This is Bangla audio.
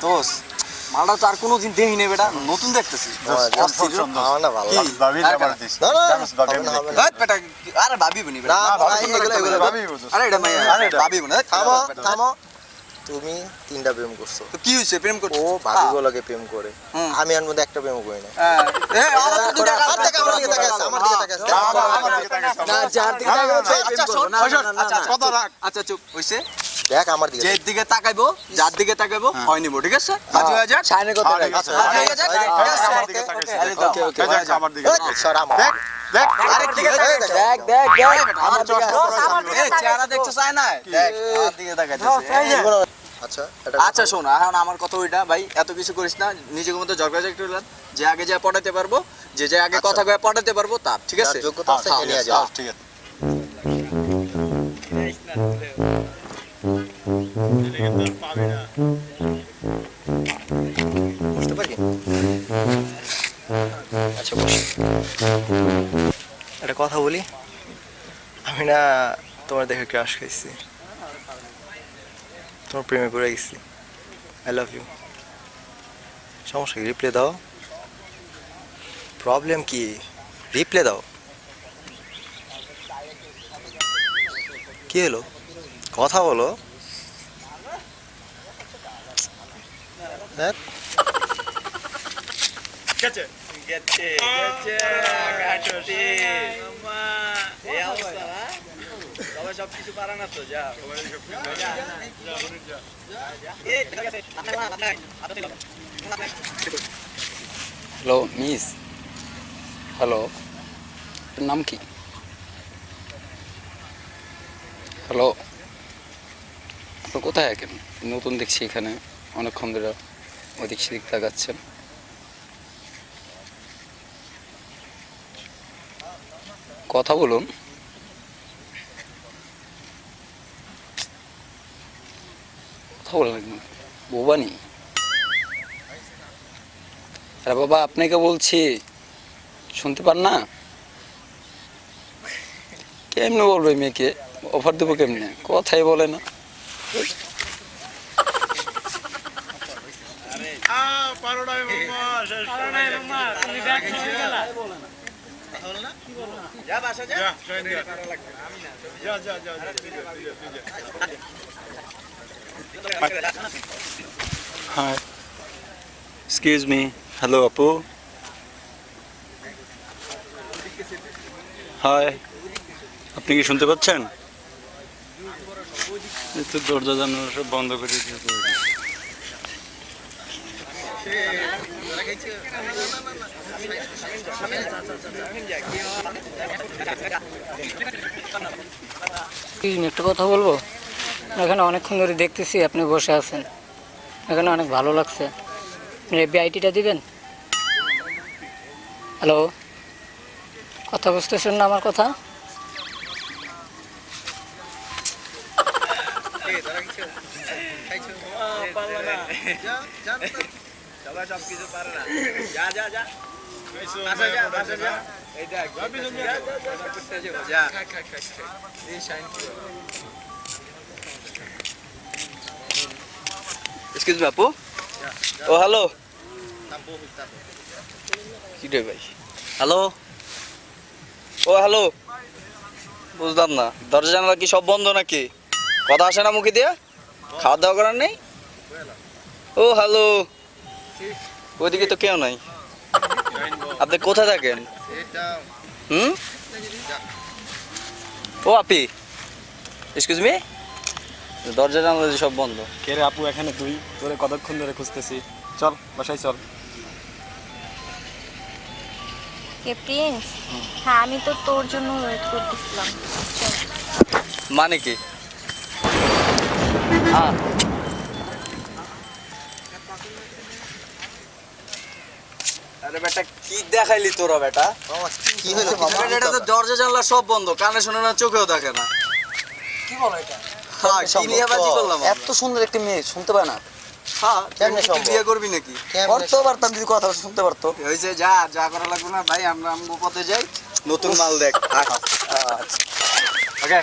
দোস মালটা তো আর কোনোদিন দেখি নেই বেটা, নতুন দেখতেছি। আরে ভাবি বনি বেটা, আরে এটা ভাবি বনি। তুমি 3টা প্রেম করছো, তো কি হইছে? প্রেম করছো? ও ভাবি বলাকে প্রেম করে, আমি এর মধ্যে একটা প্রেম করি না। আচ্ছা চুপ হইছে। দেখ আমার দিকে, যে দিকে তাকাইবো, যার দিকে তাকাইবো হয় নিবো, ঠিক আছে? বাজি হয়ে যাক, শাইনের কথা দেখ, বাজি হয়ে যাক, ঠিক আছে? ওকে ওকে আমার দিকে সর আমার দেখ আরে কি দেখ দেখ দেখ আমার দিকে চেহারা দেখছো চাই না, দেখ আমার দিকে তাকাইতেছে। আচ্ছা আচ্ছা শোন, এখন আমার কথা ওইটা ভাই, এত কিছু করিস না, নিজের মধ্যে ঝগড়া একটু যে আগে যা পড়াতে পারবো, যে আগে কথা কয়ে পড়াতে পারবো তার, ঠিক আছে? যোগ্যতা আছে নিয়ে যাও, ঠিক আছে। বুঝতে পারি। আচ্ছা বস, একটা কথা বলি, আমি না তোমার দেখে ক্রাশ খাইছি, তোমার প্রেমে পড়ে গেছি। I love you. সমস্যা কি? রিপ্লাই দাও। প্রবলেম কি? রিপ্লাই দাও। কি হলো? কথা বলো। দেখ গেছে গেছে গেছে গাছটি আম্মা এই অবস্থা না, সবাই সব কিছু পারে না তো, যা হ্যালো মিস, হ্যালো, আপনার নাম কি? হ্যালো, আপনি কোথায় আছেন? নতুন দেখছি এখানে, অনেকক্ষণ ধরে ওদিক সেদিক তাকাচ্ছেন। কথা বলুন। কথা বলেন, বোবানি। আরে বাবা, আপনাকে বলছি, শুনতে পান না? কেমনে বলবো মেয়েকে অফার দেবো কেমনে? কথাই বলে না। Hi, excuse me. হ্যালো আপু। হাই, আপনি কি শুনতে পাচ্ছেন? এই তো দরজা জানালা সব বন্ধ করে দিয়েছে। একটা কথা বলবো, এখানে অনেকক্ষণ ধরে দেখতেছি আপনি বসে আছেন, এখানে অনেক ভালো লাগছে। আইটিটা দিবেন? হ্যালো, কথা বুঝতেছেন না আমার কথা? সবাই সব কিছু পারে না, যা যা যা এক্সকিউজ মি আপু। ও হ্যালো, কি রে ভাই? হ্যালো, ও হ্যালো, বুঝলাম না, দরজা জানালা কি সব বন্ধ নাকি? কথা আসে না মুখে দিয়ে? খাওয়া দাওয়া করার নেই? ও হ্যালো, ওইদিকে তো কেউ নাই। আপনি কোথায় থাকেন? ও আপি, এক্সকিউজ মি, দরজা জানালা সব বন্ধ। কে রে আপু এখানে? তুই তোরে কতক্ষণ ধরে খুঁজতেছি। চল বাসায় চল। কে প্রিন্স? হ্যাঁ আমি তো তোর জন্য ওয়েট করতেছিলাম। মানে কি? আরে বেটা কি দেখাইলি তোরা বেটা? কি হলো? এটা তো দরজা জানলা সব বন্ধ, কানে শোনে না, চোখেও দেখে না। কি বলো এটা? হ্যাঁ, কি নিয়ে বাজি করলাম? এত সুন্দর একটা মেয়ে শুনতে পায় না? হ্যাঁ, কেমনে তুই সম্ভব? বিয়ে করবি নাকি? করতেও পারতাম যদি কথা শুনতে পারতো। হয়েছে, যা যা করা লাগবে না ভাই, আমরা আমগো পথে যাই, নতুন মাল দেখ। আচ্ছা ওকে।